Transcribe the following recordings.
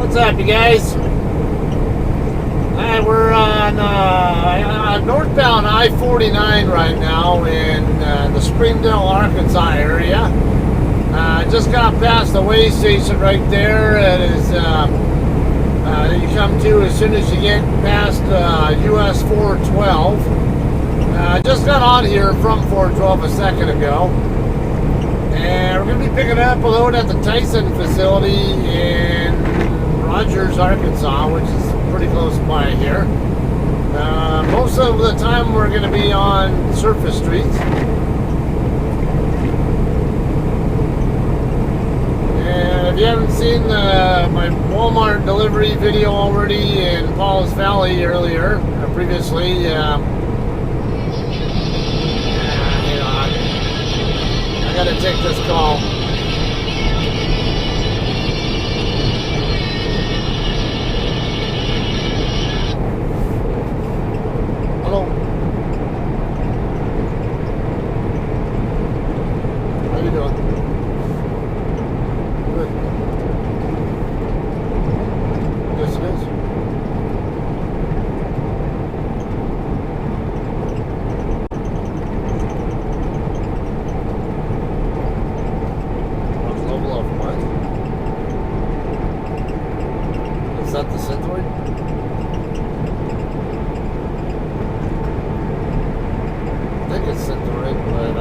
What's up, you guys? We're on northbound I-49 right now in the Springdale, Arkansas area. Just got past the way station right there. It is that you come to as soon as you get past US 412. Just got on here from 412 a second ago. And we're going to be picking up a load at the Tyson facility in Rogers, Arkansas, which is pretty close by here. Most of the time we're going to be on surface streets. And if you haven't seen my Walmart delivery video already in Paul's Valley earlier, previously, I gotta take this call. Hello. How you doing? Good. Yes, it is. Is that the Synthroid? I think it's Synthroid, but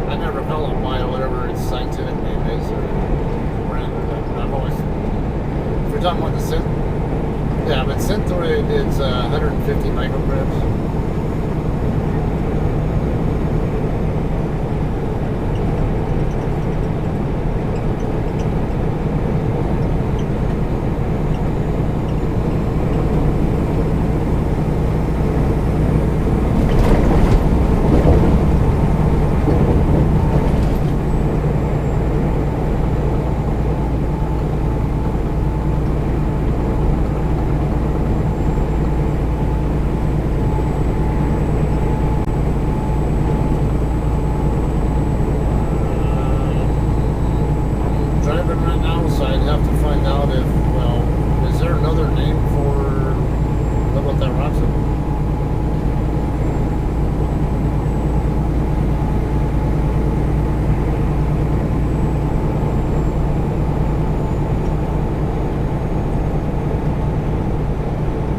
I never call it by whatever its scientific name is or brand. I've always, if you're talking about the Synth, yeah, but Synthroid is 150 micrograms. Right now, so I'd have to find out if, well, is there another name for what that rocks in?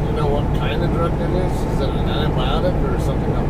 You know what kind of drug it is? Is it an antibiotic or something else?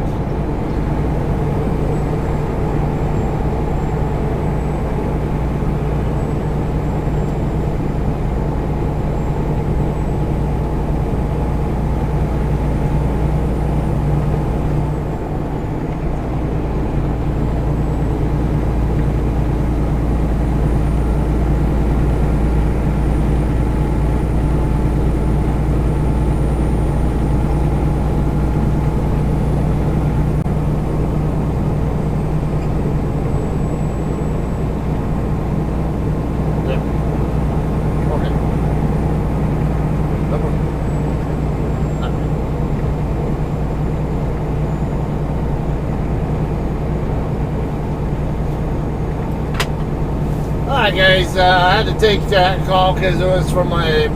Alright guys, I had to take that call because it was from my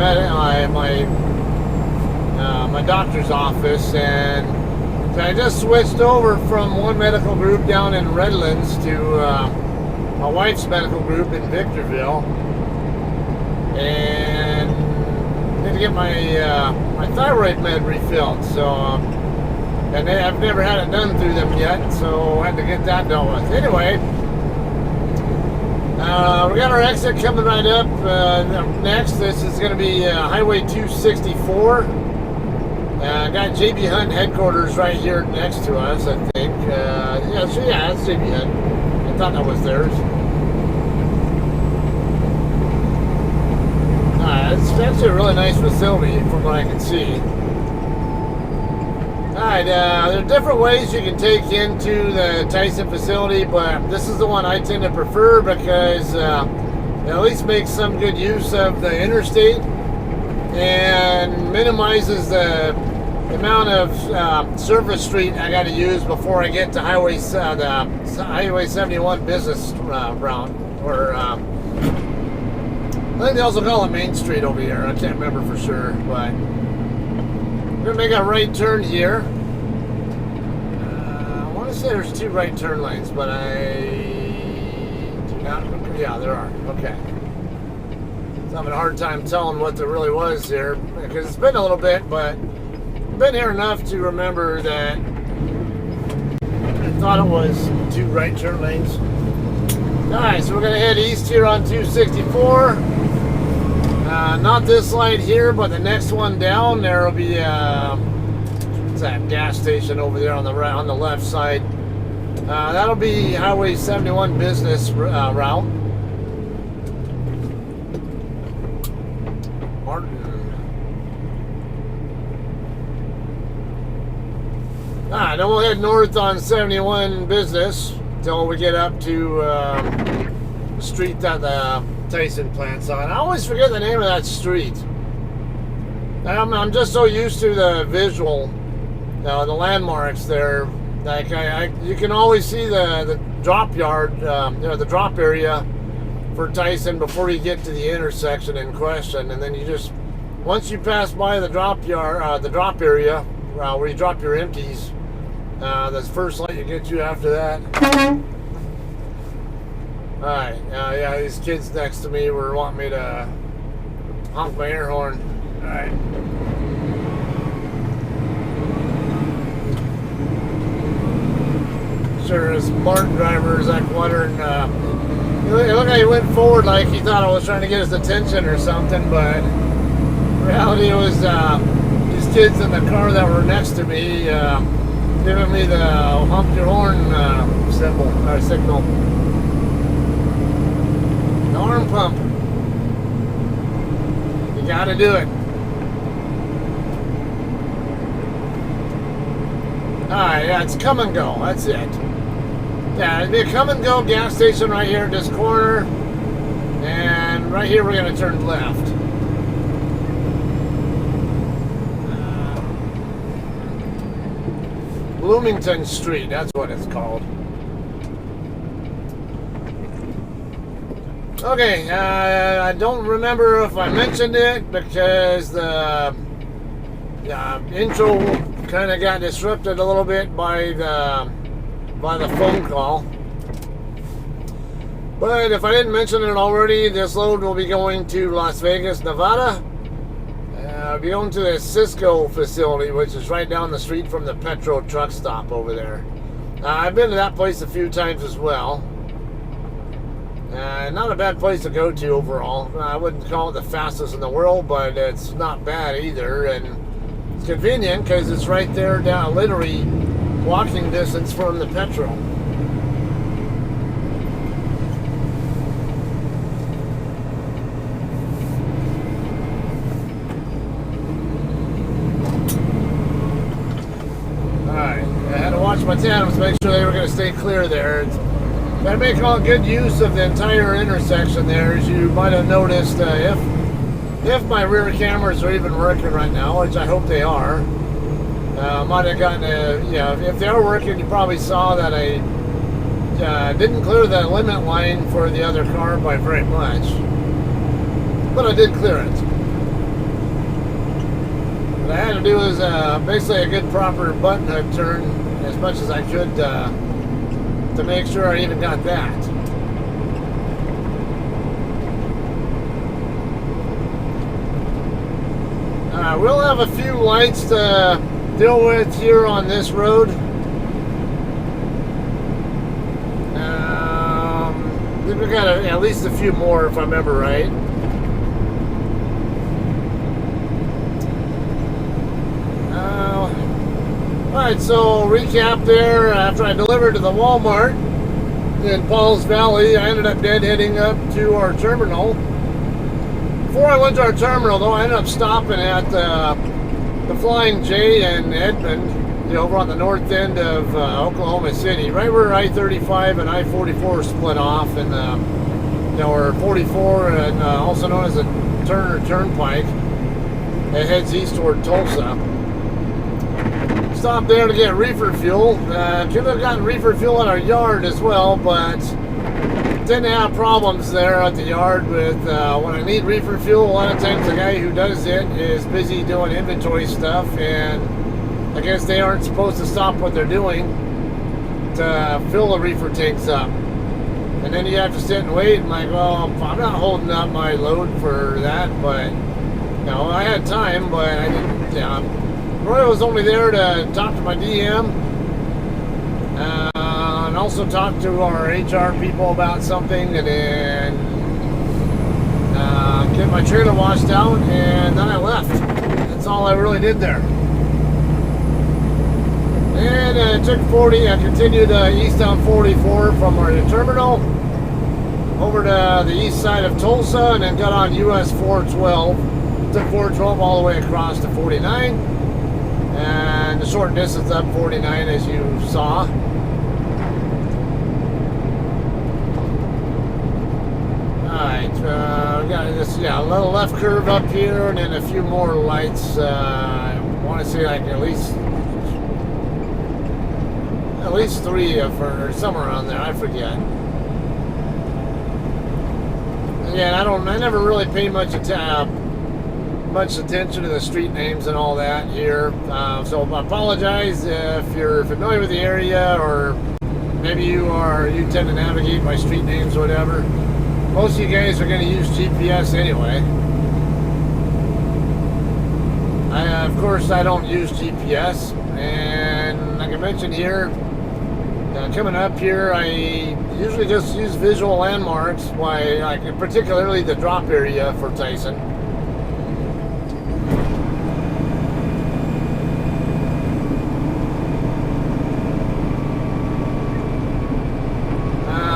doctor's office, and so I just switched over from one medical group down in Redlands to my wife's medical group in Victorville, and need to get my thyroid med refilled. So and I've never had it done through them yet, so I had to get that dealt with. Anyway. We got our exit coming right up. Next, this is going to be Highway 264. Got JB Hunt headquarters right here next to us, I think. Yeah, that's JB Hunt. I thought that was theirs. It's actually a really nice facility from what I can see. Alright, there are different ways you can take into the Tyson facility, but this is the one I tend to prefer because it at least makes some good use of the interstate and minimizes the amount of surface street I got to use before I get to Highway 71 business route, or I think they also call it Main Street over here. I can't remember for sure, but we're gonna make a right turn here. I want to say there's 2 right turn lanes, but I do not remember. Yeah, there are. Okay. So I'm having a hard time telling what there really was here because it's been a little bit, but I've been here enough to remember that I thought it was 2 right turn lanes. Alright, so we're going to head east here on 264. Not this light here, but the next one down, there will be what's that gas station over there on the right, on the left side. That'll be Highway 71 business route. Martin. Then we'll head north on 71 business until we get up to the street that the Tyson plant's on. I always forget the name of that street. I'm just so used to the visual, the landmarks there. Like you can always see the drop yard, the drop area for Tyson before you get to the intersection in question, and then you just once you pass by the drop yard, the drop area where you drop your empties. The first light you get to after that. Alright, yeah, these kids next to me were wanting me to honk my air horn. Alright. Sure, this Martin driver is like wondering, look how he went forward like he thought I was trying to get his attention or something, but in reality it was these kids in the car that were next to me giving me the honk your horn symbol or signal. The arm pump. You gotta do it. Alright, yeah, it's come and go. That's it. Yeah, it'd be a come and go gas station right here at this corner. And right here we're gonna turn left. Bloomington Street, that's what it's called. Okay, I don't remember if I mentioned it because the intro kind of got disrupted a little bit by the phone call. But if I didn't mention it already, this load will be going to Las Vegas, Nevada. I'll be going to the Cisco facility, which is right down the street from the Petro truck stop over there. I've been to that place a few times as well. Not a bad place to go to overall. I wouldn't call it the fastest in the world, but it's not bad either. And it's convenient because it's right there down, literally walking distance from the Petro. Watch my tandems to make sure they were going to stay clear there. I make all good use of the entire intersection there, as you might have noticed. If my rear cameras are even working right now, which I hope they are, might have gotten if they are working, you probably saw that I didn't clear the limit line for the other car by very much, but I did clear it. What I had to do was basically a good proper button hook turn as much as I could to make sure I even got that. We'll have a few lights to deal with here on this road. I think we've got at least a few more if I remember right. Alright, so recap there. After I delivered to the Walmart in Pauls Valley, I ended up deadheading up to our terminal. Before I went to our terminal, though, I ended up stopping at the Flying J in Edmond, over on the north end of Oklahoma City, right where I-35 and I-44 split off, and or 44, and also known as the Turner Turnpike. It heads east toward Tulsa. Stopped there to get reefer fuel. Could have gotten reefer fuel at our yard as well, but tend to have problems there at the yard with when I need reefer fuel. A lot of times the guy who does it is busy doing inventory stuff, and I guess they aren't supposed to stop what they're doing to fill the reefer tanks up. And then you have to sit and wait. I'm like, well, I'm not holding up my load for that, but no, I had time, but I didn't. Roy was only there to talk to my DM and also talk to our HR people about something, and then get my trailer washed out, and then I left. That's all I really did there. And I took 40. I continued east on 44 from our terminal over to the east side of Tulsa, and then got on US 412. Took 412 all the way across to 49, and the short distance up 49, as you saw. Alright, we got this, a little left curve up here, and then a few more lights. I want to say like at least 3 or somewhere around there, I forget. Again, I never really pay much attention to the street names and all that here, so I apologize if you're familiar with the area, or maybe you tend to navigate by street names or whatever. Most of you guys are going to use GPS anyway. Of course, I don't use GPS, and like I mentioned here, coming up here, I usually just use visual landmarks, particularly the drop area for Tyson.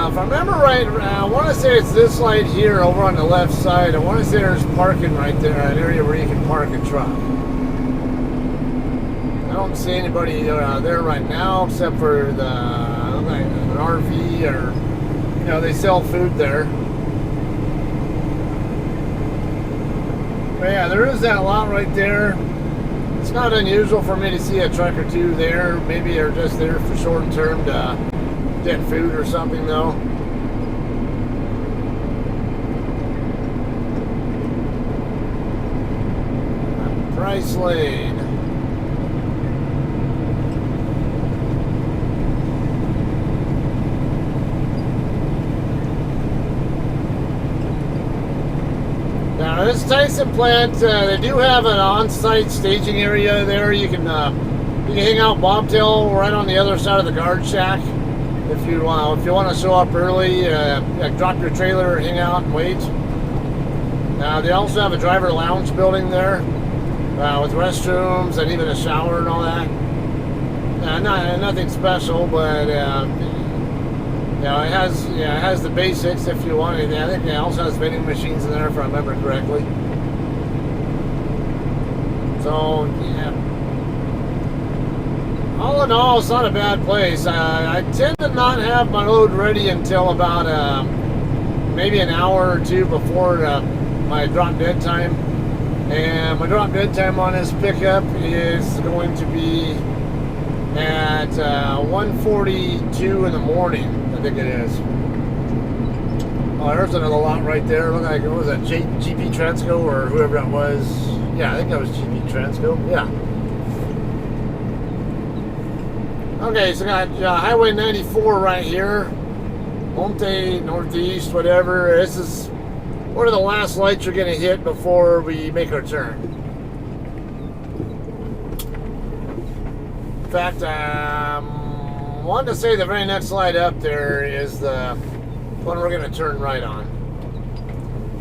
If I remember right, I want to say it's this light here over on the left side. I want to say there's parking right there, an area where you can park a truck. I don't see anybody there right now except for an RV, or they sell food there. But yeah, there is that lot right there. It's not unusual for me to see a truck or two there. Maybe they're just there for short term to get food or something, though. Price Lane. Now this Tyson plant, they do have an on-site staging area there. You can hang out Bobtail right on the other side of the guard shack. If you want to show up early, drop your trailer, hang out, and wait. They also have a driver lounge building there with restrooms and even a shower and all that. Nothing special, but it has the basics if you want anything. I think it also has vending machines in there, if I remember correctly. So yeah. All in all, it's not a bad place. I tend to not have my load ready until about maybe an hour or two before my drop dead time. And my drop dead time on this pickup is going to be at 1:42 in the morning, I think it is. Oh, there's another lot right there. Look like, what was that, GP Transco or whoever that was? Yeah, I think that was GP Transco. Yeah. Okay, so I got Highway 94 right here. Monte, Northeast, whatever. This is one of the last lights you're going to hit before we make our turn. In fact, I wanted to say the very next light up there is the one we're going to turn right on.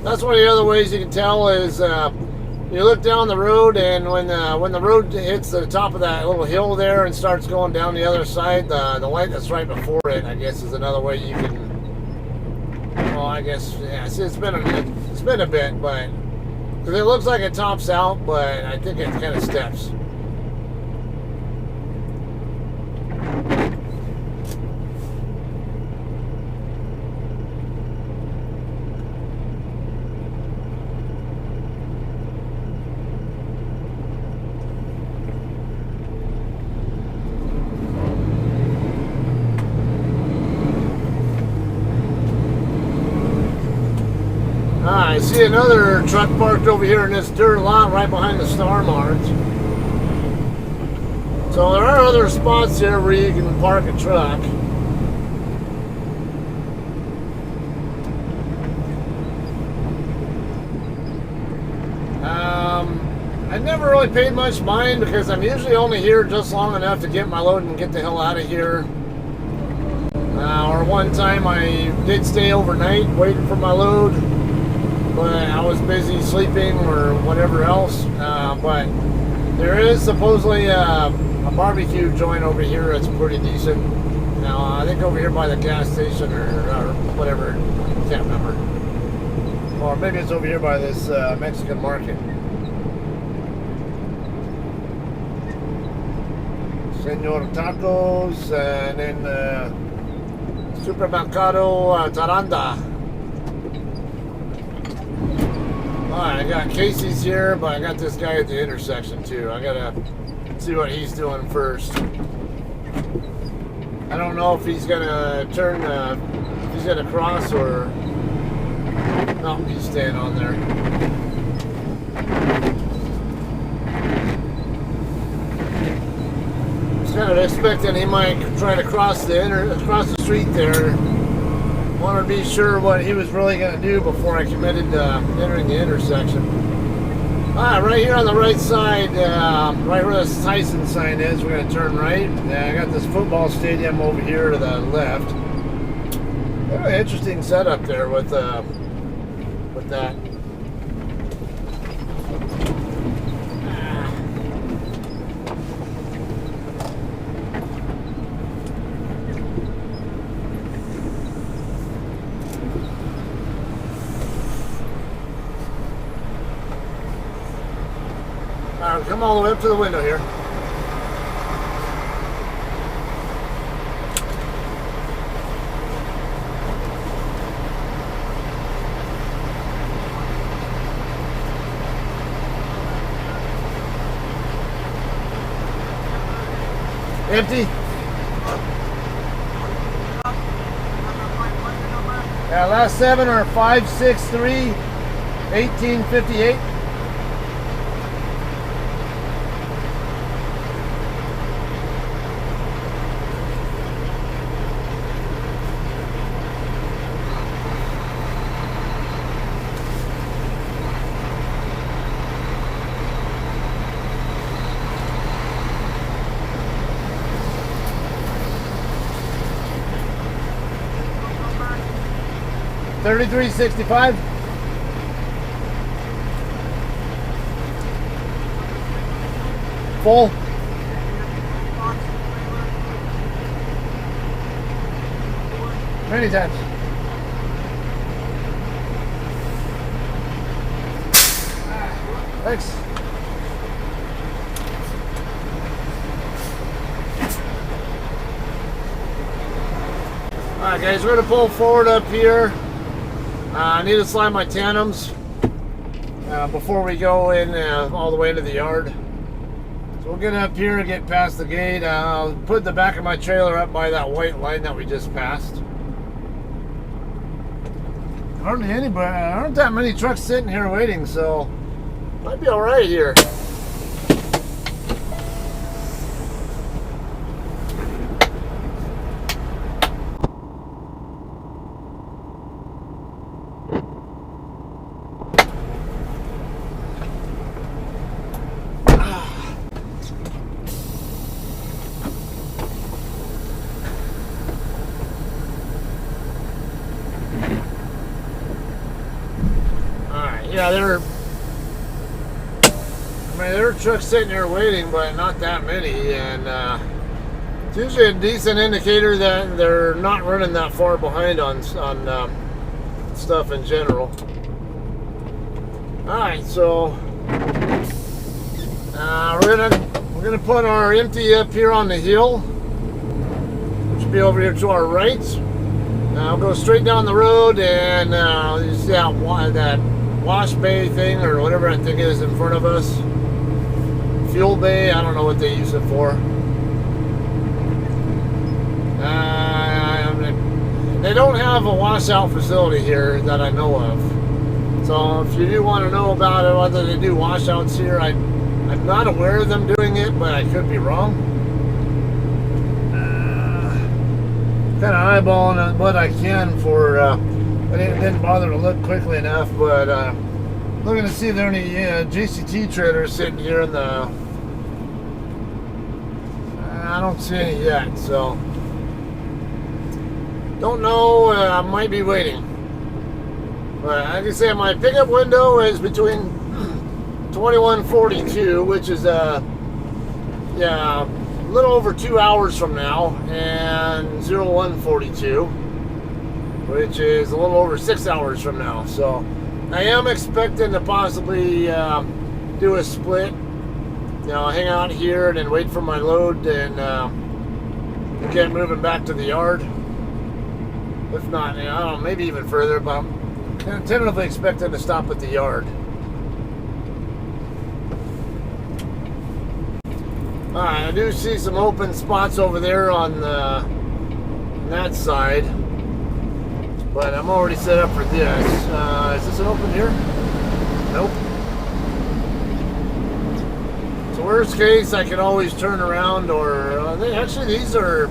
That's one of the other ways you can tell is you look down the road, and when the road hits the top of that little hill there and starts going down the other side, the light that's right before it, I guess, is another way you can. Well, I guess yeah. It's been a bit, but because it looks like it tops out, but I think it kind of steps. see another truck parked over here in this dirt lot right behind the Star Mart. So there are other spots here where you can park a truck. I never really paid much mind because I'm usually only here just long enough to get my load and get the hell out of here. Or one time I did stay overnight waiting for my load, but I was busy sleeping or whatever else. But there is supposedly a barbecue joint over here that's pretty decent. Now I think over here by the gas station or whatever, can't remember. Or maybe it's over here by this Mexican market. Senor Tacos, and then Supermercado Taranda. Alright, I got Casey's here, but I got this guy at the intersection too. I gotta see what he's doing first. I don't know if he's gonna turn, if he's gonna cross or... No, he's staying on there. Kind of expecting he might try to cross the street there. Want to be sure what he was really going to do before I committed to entering the intersection. Right here on the right side, right where this Tyson sign is, we're going to turn right. I got this football stadium over here to the left. Very interesting setup there with that. Alright, come all the way up to the window here. Empty? Yeah, last 7 are 563 1858. $33.65. Full. Many times. Thanks. Alright guys, we're going to pull forward up here. I need to slide my tandems before we go in all the way into the yard. So we'll get up here and get past the gate. I'll put the back of my trailer up by that white line that we just passed. Hardly anybody, aren't that many trucks sitting here waiting, so might be alright here. Yeah, there are trucks sitting here waiting, but not that many, and it's usually a decent indicator that they're not running that far behind on stuff in general. Alright, so we're gonna put our empty up here on the hill, which will be over here to our right. I'll go straight down the road, and you see that wash bay thing or whatever that thing is in front of us. Fuel bay, I don't know what they use it for. They don't have a washout facility here that I know of. So if you do want to know about it, whether they do washouts here, I'm not aware of them doing it, but I could be wrong. Kind of eyeballing what I can for. I didn't bother to look quickly enough, but looking to see if there are any GCT trailers sitting here in the. I don't see any yet, so don't know. I might be waiting. But like I say, my pickup window is between 21:42, which is a little over 2 hours from now, and 01:42, which is a little over 6 hours from now. So I am expecting to possibly do a split. Hang out here and then wait for my load and get moving back to the yard. If not, I don't know, maybe even further, but I'm tentatively expecting to stop at the yard. Alright, I do see some open spots over there on that side, but I'm already set up for this. Is this an open here? Nope. So worst case, I can always turn around, or actually these are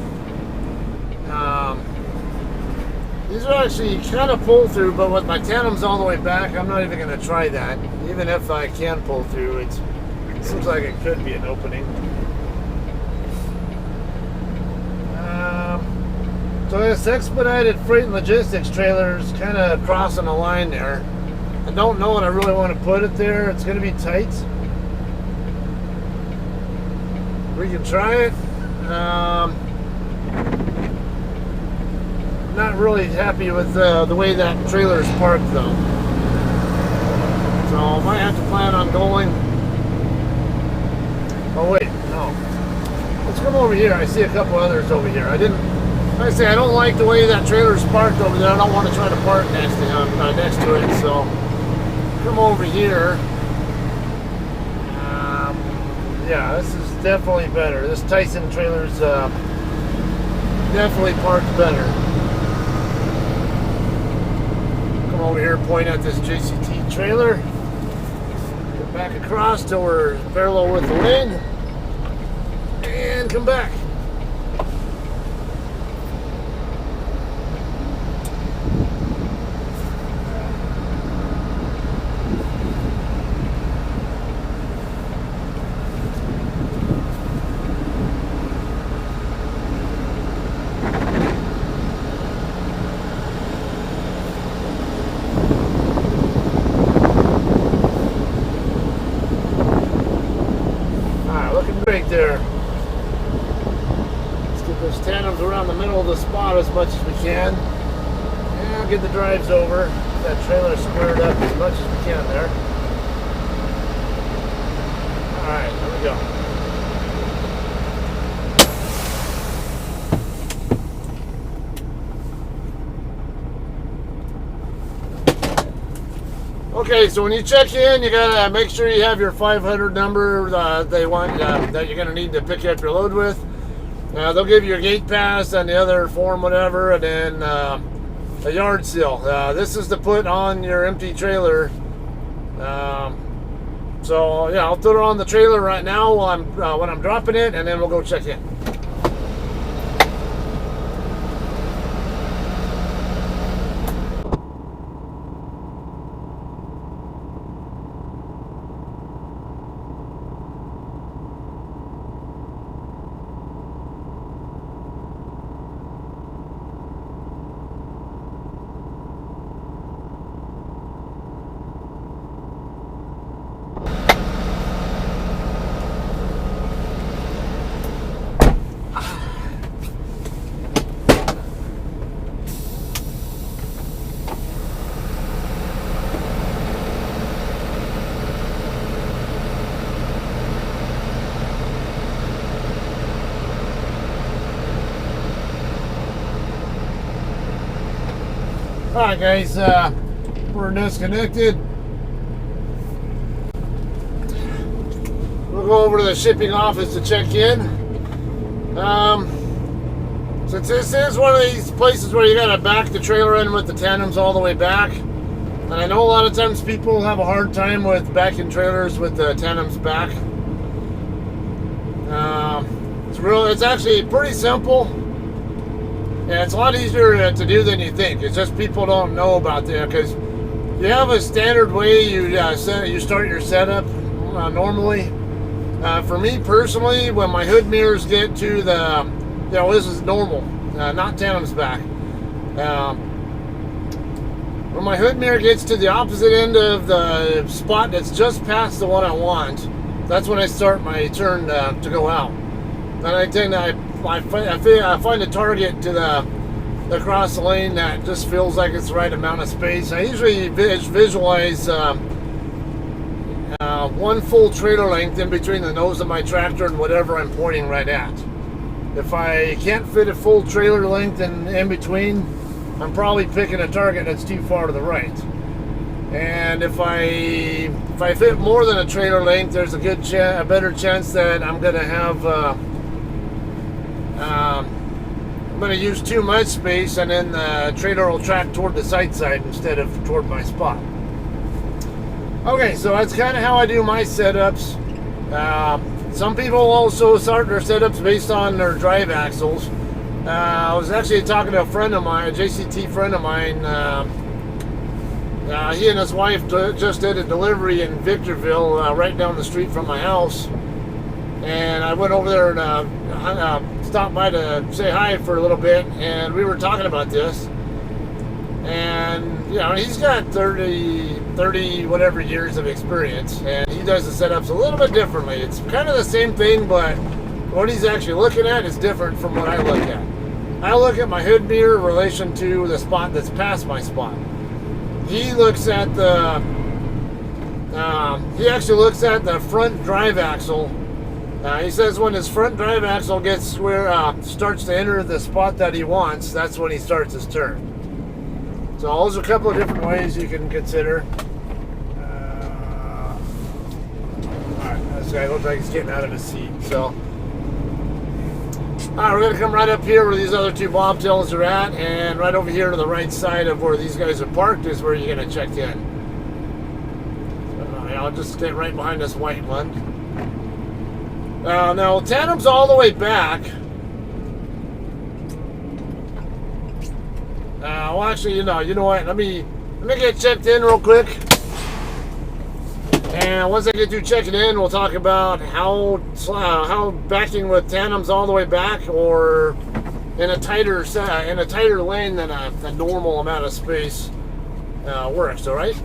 actually kind of pull through, but with my tandems all the way back, I'm not even going to try that. Even if I can pull through, it seems like it could be an opening. So this expedited freight and logistics trailer is kind of crossing the line there. I don't know what I really want to put it there. It's going to be tight. We can try it. Not really happy with the way that trailer is parked though. So I might have to plan on going. Oh wait, no. Let's come over here. I see a couple others over here. Like I say, I don't like the way that trailer is parked over there. I don't want to try to park next to it. So come over here. Yeah, this is definitely better. This Tyson trailer's definitely parked better. Come over here, point at this JCT trailer. Get back across till we're parallel with the lane. And come back. Right there. Let's get those tandems around the middle of the spot as much as we can. And get the drives over. Get that trailer squared up as much as we can there. Alright, there we go. Okay, so when you check in, you gotta make sure you have your 500 number they want that you're gonna need to pick up your load with. They'll give you your gate pass and the other form, whatever, and then a yard seal. This is to put on your empty trailer. So yeah, I'll throw it on the trailer right now while when I'm dropping it, and then we'll go check in. Alright guys, we're disconnected. We'll go over to the shipping office to check in. Since this is one of these places where you gotta back the trailer in with the tandems all the way back, And I know a lot of times people have a hard time with backing trailers with the tandems back. It's actually pretty simple, and it's a lot easier to do than you think. It's just people don't know about that, because you have a standard way you start your setup normally. For me personally, when my hood mirrors get to the, this is normal, not tandems back. When my hood mirror gets to the opposite end of the spot that's just past the one I want, that's when I start my turn to go out. Then I find a target to the across the lane that just feels like it's the right amount of space. I usually visualize one full trailer length in between the nose of my tractor and whatever I'm pointing right at. If I can't fit a full trailer length in between, I'm probably picking a target that's too far to the right. And if I fit more than a trailer length, there's a better chance that I'm going to have I'm going to use too much space, and then the trailer will track toward the side instead of toward my spot. Okay, so that's kind of how I do my setups. Some people also start their setups based on their drive axles. I was actually talking to a friend of mine, a JCT friend of mine. He and his wife just did a delivery in Victorville, right down the street from my house. And I went over there and stopped by to say hi for a little bit, and we were talking about this. And he's got 30 whatever years of experience, and he does the setups a little bit differently. It's kind of the same thing, but what he's actually looking at is different from what I look at. I look at my hood mirror in relation to the spot that's past my spot. He looks at he actually looks at the front drive axle. He says when his front drive axle gets starts to enter the spot that he wants, that's when he starts his turn. So those are a couple of different ways you can consider. Alright, this guy looks like he's getting out of his seat. So, alright, we're going to come right up here where these other two bobtails are at, and right over here to the right side of where these guys are parked is where you're going to check in. So, I'll just stay right behind this white one. Now, tandem's all the way back. Well, actually, you know what? Let me get checked in real quick. And once I get through checking in, we'll talk about how backing with tandems all the way back, or in a tighter lane than a normal amount of space works. All right.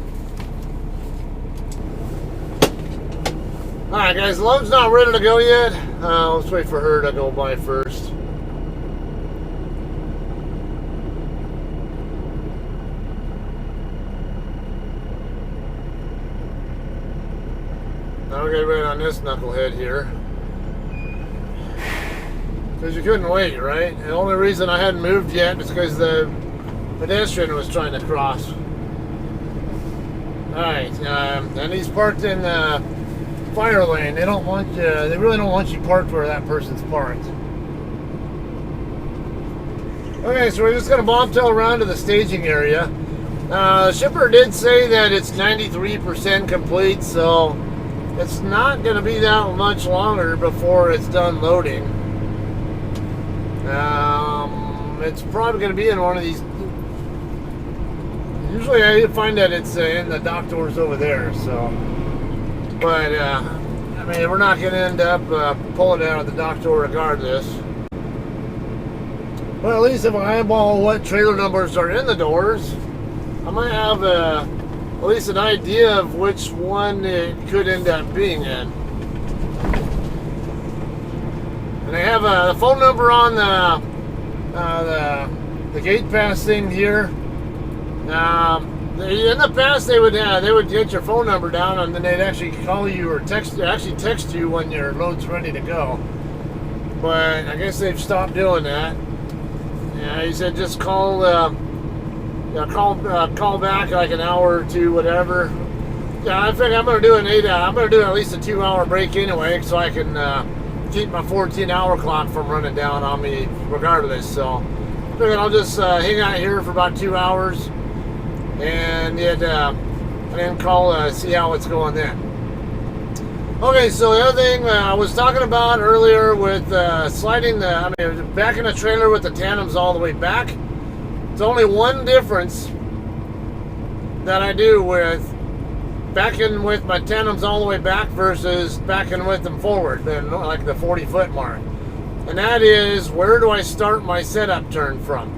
All right, guys. Load's not ready to go yet. Let's wait for her to go by first. Now we're going to wait on this knucklehead here. Because you couldn't wait, right? The only reason I hadn't moved yet is because the pedestrian was trying to cross. Alright, and he's parked in the fire lane. They really don't want you parked where that person's parked. Okay, so we're just going to bobtail around to the staging area. The shipper did say that it's 93% complete, so it's not going to be that much longer before it's done loading. It's probably going to be in one of these. Usually I find that it's in the dock doors over there. So, but I mean, we're not going to end up pulling it out of the dock door regardless. Well, at least if I eyeball what trailer numbers are in the doors, I might have at least an idea of which one it could end up being in. And I have a phone number on the gate pass thing here. In the past, they would get your phone number down, and then they'd actually call you or text you when your load's ready to go. But I guess they've stopped doing that. Yeah, he said just call back like an hour or two, whatever. Yeah, I think I'm gonna do I'm gonna do at least a 2-hour break anyway, so I can keep my 14-hour clock from running down on me regardless. So I figured I'll just hang out here for about 2 hours. and then call see how it's going then. Okay, so the other thing I was talking about earlier with sliding back in the trailer with the tandems all the way back. It's only one difference that I do with backing with my tandems all the way back versus backing with them forward, like the 40-foot mark. And that is, where do I start my setup turn from?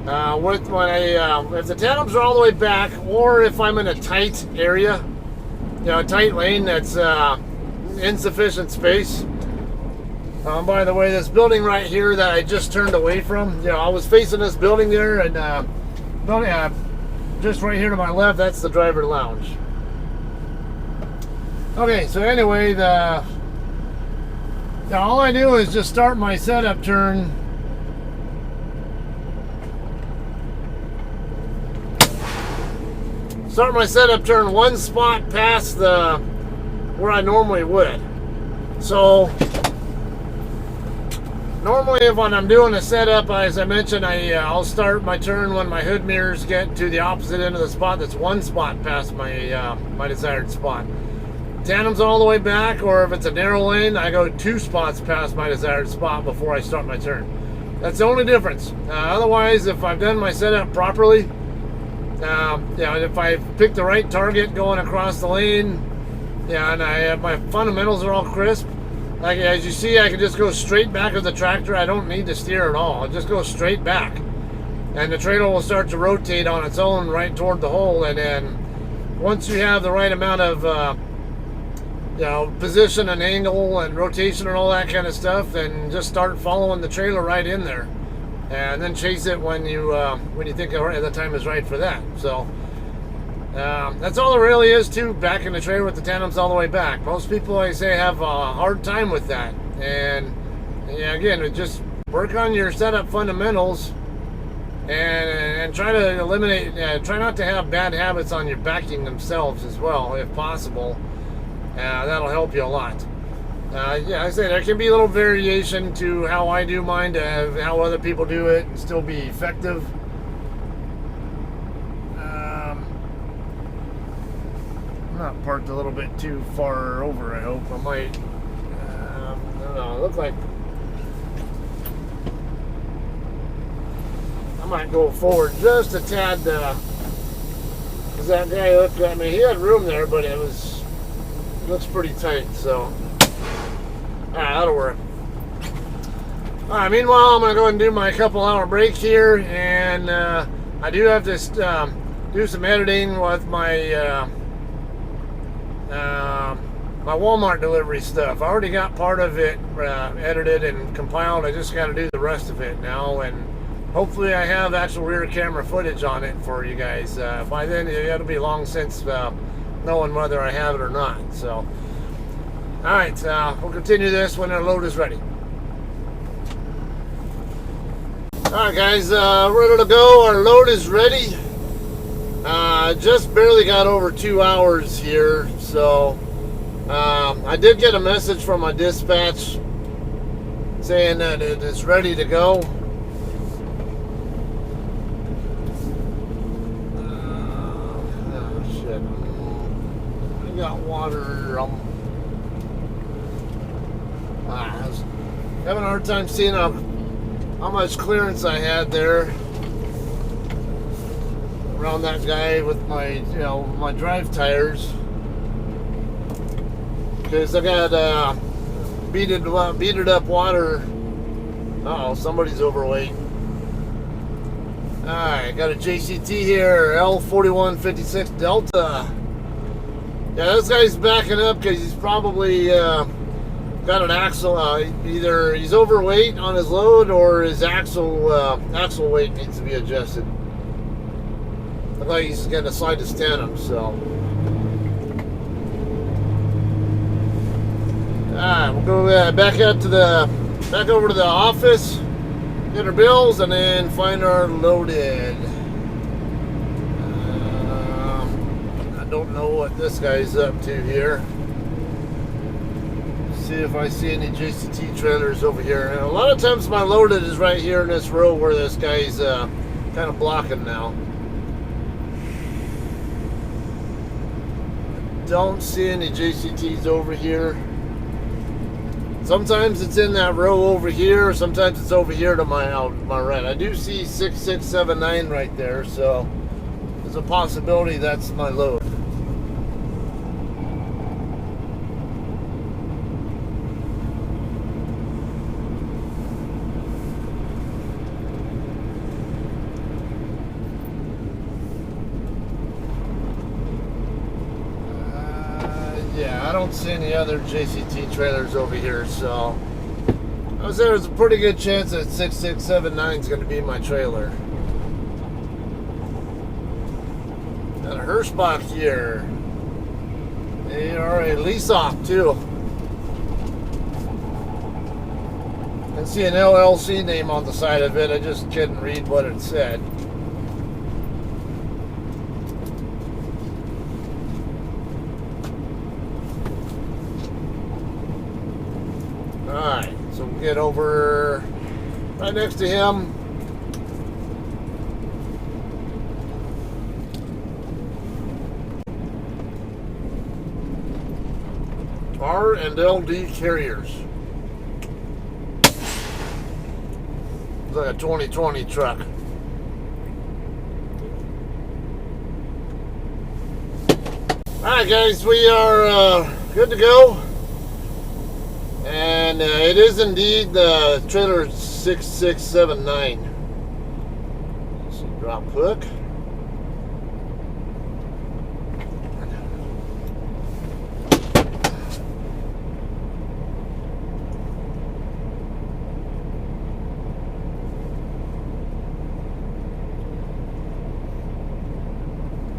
If the tandems are all the way back, or if I'm in a tight area, a tight lane that's insufficient space. By the way, this building right here that I just turned away from, I was facing this building there, and just right here to my left, that's the driver lounge. Okay, so anyway, all I do is just start my setup turn. Start my setup turn one spot past where I normally would. So normally when I'm doing a setup, as I mentioned, I'll start my turn when my hood mirrors get to the opposite end of the spot. That's one spot past my desired spot. Tandem's all the way back, or if it's a narrow lane, I go 2 spots past my desired spot before I start my turn. That's the only difference. Otherwise, if I've done my setup properly, if I pick the right target going across the lane, and my fundamentals are all crisp, like as you see, I can just go straight back of the tractor. I don't need to steer at all. I'll just go straight back, and the trailer will start to rotate on its own right toward the hole. And then once you have the right amount of position and angle and rotation and all that kind of stuff, then just start following the trailer right in there, and then chase it when you think the time is right for that. So that's all there really is to backing the trailer with the tandems all the way back. Most people, like I say, have a hard time with that, and again, just work on your setup fundamentals and try to eliminate, try not to have bad habits on your backing themselves as well, if possible. That'll help you a lot. I say there can be a little variation to how I do mine to how other people do it and still be effective. I'm not parked a little bit too far over, I hope. I might, I don't know, it looks like I might go forward just a tad, because that guy looked at me, he had room there, but it looks pretty tight, so that'll work. Alright, meanwhile, I'm going to go ahead and do my couple-hour break here, and I do have to do some editing with my my Walmart delivery stuff. I already got part of it edited and compiled. I just got to do the rest of it now, and hopefully I have actual rear camera footage on it for you guys. By then, it'll be long since knowing whether I have it or not. So, alright, we'll continue this when our load is ready. Alright guys, ready to go. Our load is ready. Just barely got over 2 hours here, so I did get a message from my dispatch saying that it is ready to go. Got water. I was having a hard time seeing how much clearance I had there around that guy with my my drive tires, because I got beaded up water. Somebody's overweight. Alright, got a JCT here, L4156 Delta. Yeah, this guy's backing up because he's probably got an axle. Either he's overweight on his load, or his axle weight needs to be adjusted. Looks like he's going to slide his tandem. So, alright, we'll go back over to the office, get our bills, and then find our loaded. Don't know what this guy's up to here. See if I see any JCT trailers over here. And a lot of times my loaded is right here in this row where this guy's kind of blocking now. don't see any JCTs over here. Sometimes it's in that row over here, sometimes it's over here to my right. I do see 6679 right there, so there's a possibility that's my load. Yeah, I don't see any other JCT trailers over here, so I would say there's a pretty good chance that 6679 is going to be my trailer. Got a Hirschbach here. They are a lease off too. I see an LLC name on the side of it. I just couldn't read what it said. Alright, so we'll get over right next to him. R and LD carriers. It's like a 2020 truck. Alright guys, we are good to go. And it is indeed the trailer 6679. So drop hook.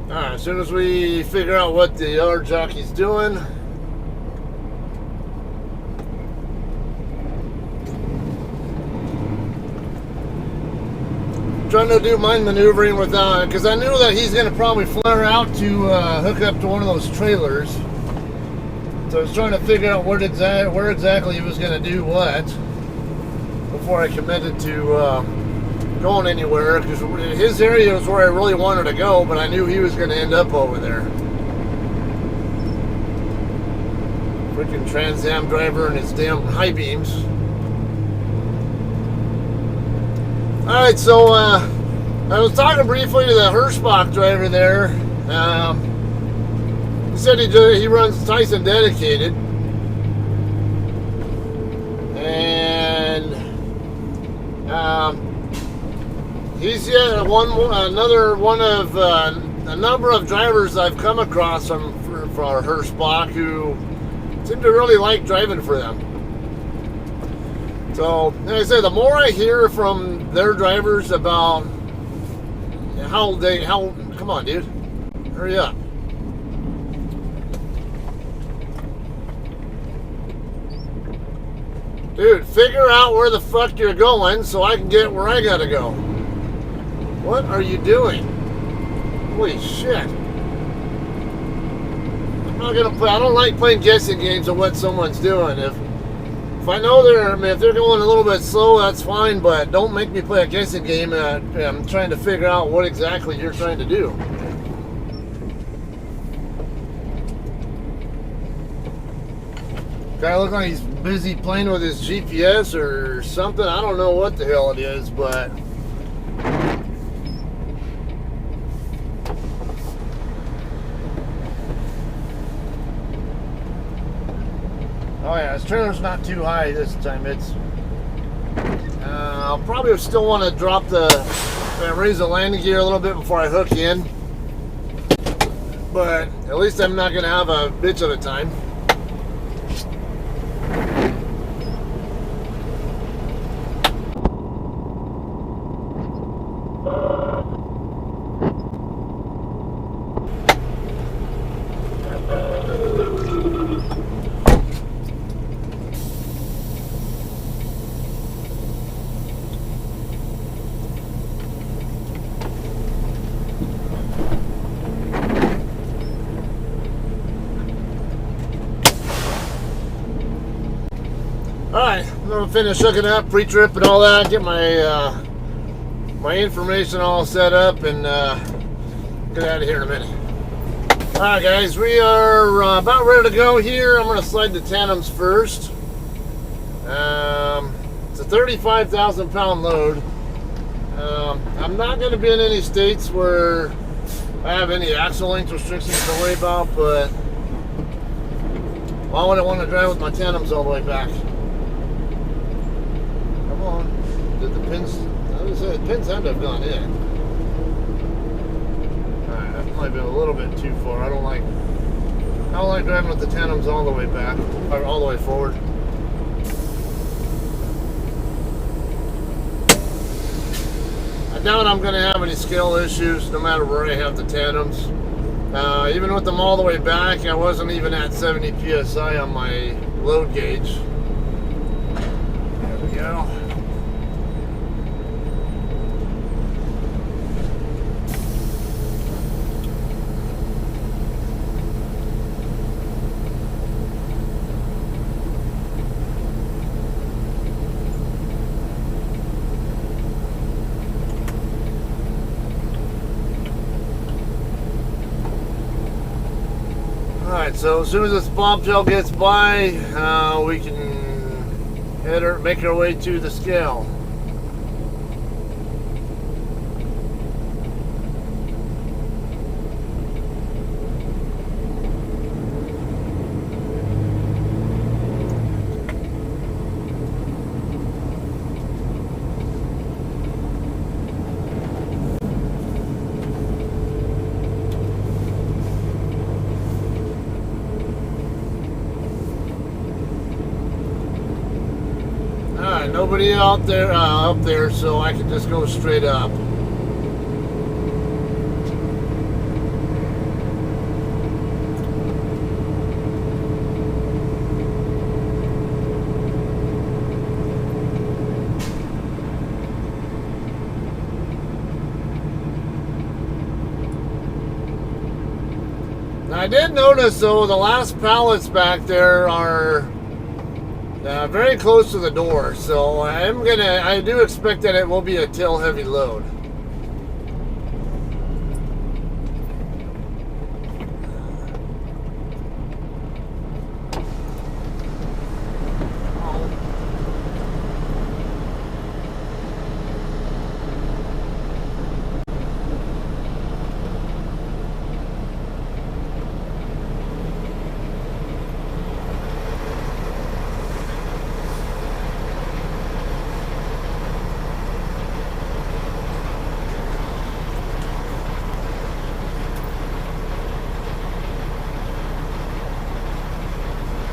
Alright, as soon as we figure out what the yard jockey's doing, trying to do mind maneuvering without, because I knew that he's going to probably flare out to hook up to one of those trailers. So I was trying to figure out where exactly he was going to do what before I committed to going anywhere, because his area was where I really wanted to go, but I knew he was going to end up over there. Freaking Trans Am driver and his damn high beams. Alright, so I was talking briefly to the Hirschbach driver there. He said he runs Tyson dedicated. And he's yet another one of a number of drivers I've come across for Hirschbach who seem to really like driving for them. So, like I said, the more I hear from their drivers about come on, dude, hurry up. Dude, figure out where the fuck you're going so I can get where I gotta go. What are you doing? Holy shit. I'm not gonna play, I don't like playing guessing games of what someone's doing. If I know if they're going a little bit slow, that's fine, but don't make me play a guessing game and I'm trying to figure out what exactly you're trying to do. Guy looks like he's busy playing with his GPS or something. I don't know what the hell it is, but oh yeah, his trailer's not too high this time. It's I'll probably still want to raise the landing gear a little bit before I hook in, but at least I'm not going to have a bitch of a time. Alright, I'm going to finish hooking up, pre-trip and all that, get my my information all set up, and get out of here in a minute. Alright guys, we are about ready to go here. I'm going to slide the tandems first. It's a 35,000 pound load. I'm not going to be in any states where I have any axle length restrictions to worry about, but why would I want to drive with my tandems all the way back? Come on. Did the pins, I was saying, the pins had to have gone in. That might be a little bit too far. I don't like driving with the tandems all the way back, or all the way forward. I doubt I'm going to have any scale issues no matter where I have the tandems. Even with them all the way back, I wasn't even at 70 psi on my load gauge. There we go. Alright, so as soon as this bobtail gets by, we can make our way to the scale. Alright, nobody out there up there, so I can just go straight up. Now, I did notice though the last pallets back there are very close to the door, so I do expect that it will be a tail heavy load.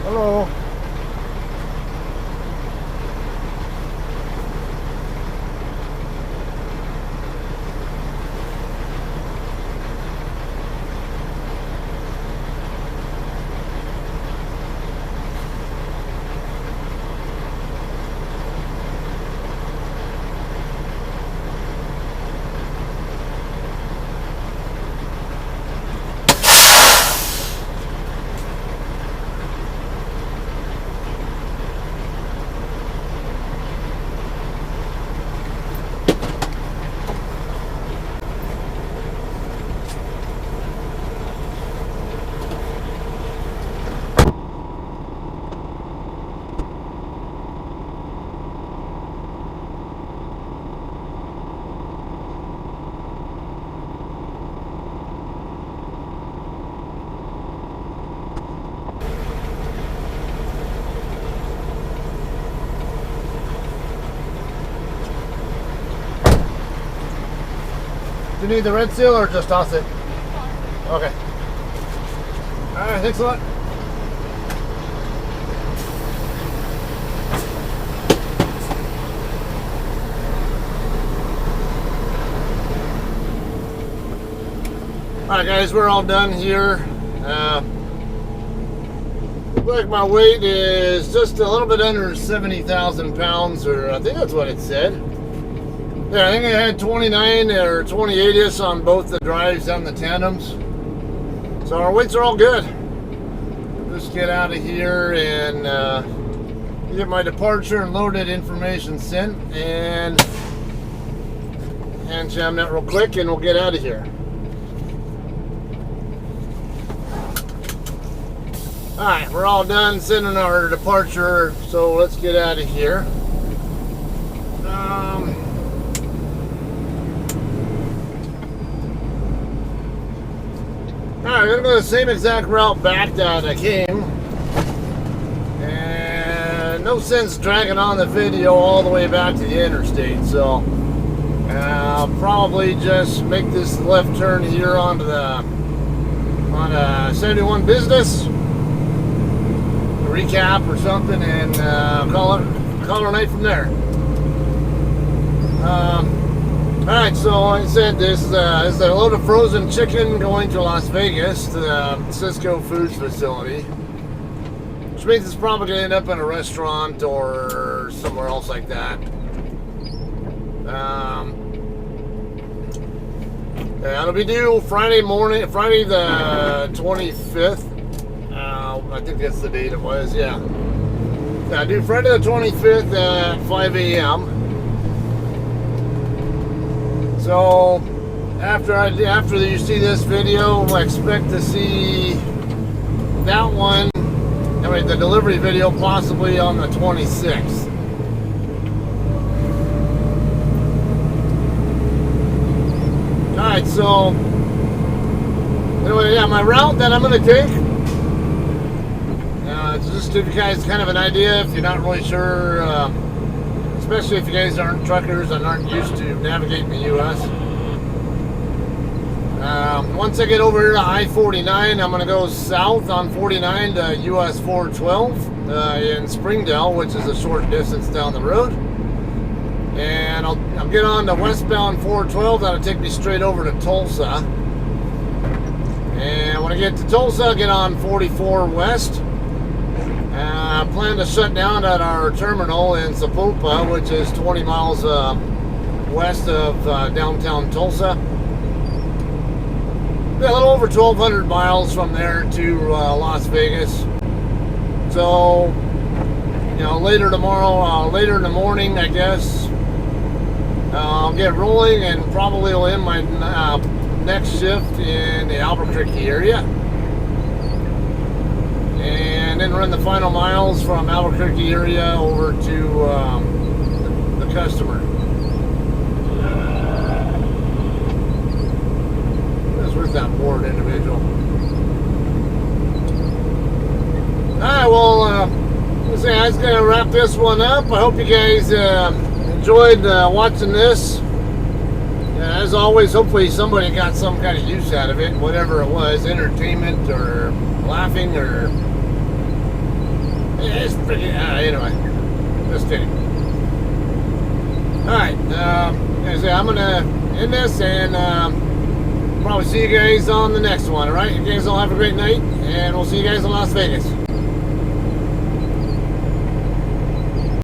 Hello. Do you need the red seal or just toss it? Okay. Alright, thanks a lot. Alright guys, we're all done here. Looks like my weight is just a little bit under 70,000 pounds, or I think that's what it said. Yeah, I think I had 29 or 28-ish on both the drives and the tandems. So our weights are all good. Just get out of here and get my departure and loaded information sent, and hand jam that real quick and we'll get out of here. Alright, we're all done sending our departure, so let's get out of here. Alright, we're going to go the same exact route back that I came. And no sense dragging on the video all the way back to the interstate, so I'll probably just make this left turn here onto the 71 business, recap or something, and call it a night from there. Alright, so like I said, this is a load of frozen chicken going to Las Vegas to the Cisco Foods facility, which means it's probably going to end up in a restaurant or somewhere else like that. It'll be due Friday the 25th. I think that's the date it was, yeah. Due Friday the 25th at 5 a.m. So after you see this video, I expect to see that one, the delivery video, possibly on the 26th. Alright, so anyway, yeah, my route that I'm going to take, just to give you guys kind of an idea if you're not really sure, especially if you guys aren't truckers and aren't used to navigating the U.S. Once I get over here to I-49, I'm going to go south on 49 to US 412 in Springdale, which is a short distance down the road. And I'll get on the westbound 412. That'll take me straight over to Tulsa. And when I get to Tulsa, I'll get on 44 west. I plan to shut down at our terminal in Sapulpa, which is 20 miles west of downtown Tulsa. A little over 1,200 miles from there to Las Vegas. So, later tomorrow, later in the morning, I guess, I'll get rolling and probably will end my next shift in the Albuquerque area. And then run the final miles from Albuquerque area over to the customer. Where's that bored individual? Alright, well, I was going to wrap this one up. I hope you guys enjoyed watching this. As always, hopefully somebody got some kind of use out of it, whatever it was, entertainment or laughing or... It's pretty... anyway, just kidding. Alright, I'm going to end this and... probably see you guys on the next one, alright? You guys all have a great night, and we'll see you guys in Las Vegas.